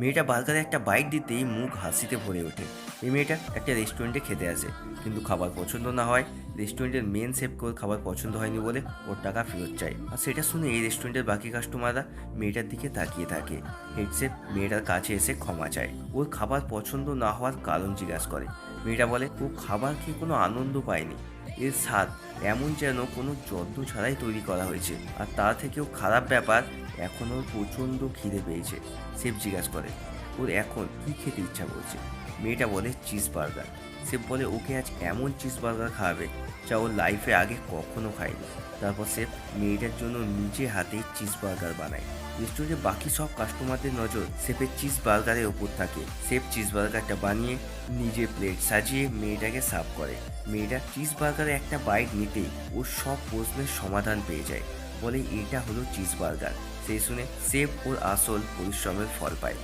মেয়েটা বার্গারে একটা বাইট দিতেই মুখ হাসিতে ভরে ওঠে। এই মেয়েটা একটা রেস্টুরেন্টে খেতে আসে, কিন্তু খাবার পছন্দ না হয় রেস্টুরেন্টের মেন শেফকে ওর খাবার পছন্দ হয়নি বলে ওর টাকা ফেরত চায়। আর সেটা শুনে এই রেস্টুরেন্টের বাকি কাস্টমাররা মেয়েটার দিকে তাকিয়ে থাকে। হেড শেফ মেয়েটার কাছে এসে ক্ষমা চায়, ওর খাবার পছন্দ না হওয়ার কারণ জিজ্ঞাসা করে। মেয়েটা বলে ও খাবার খেয়ে কোনো আনন্দ পায়নি, এর স্বাদ এমন যেন কোনো যত্ন ছাড়াই তৈরি করা হয়েছে। আর তার থেকেও খারাপ ব্যাপার, এখন ওর প্রচণ্ড খিদে পেয়েছে। শেফ জিজ্ঞাসা করে ওর এখন কী খেতে ইচ্ছা করছে। মেয়েটা বলে চিজ বার্গার। শেফ বলে ওকে আজ এমন চিজ বার্গার খাওয়াবে যা ওর লাইফে আগে কখনো খায়নি। তারপর শেফ মেয়েটার জন্য নিজে হাতে চিজ বার্গার বানায়। রেস্টুরেন্টের বাকি সব কাস্টমারদের নজর শেফের চিজ বার্গারের ওপর থাকে। শেফ চিজ বার্গারটা বানিয়ে নিজে প্লেট সাজিয়ে মেয়েটাকে সার্ভ করে। মেয়েটা চিজ বার্গারে একটা বাইট নিতেই ওর সব প্রশ্নের সমাধান পেয়ে যায়, বলে এটা হলো চিজ বার্গার। সেই শুনে শেফ ওর আসল পরিশ্রমের ফল পায়।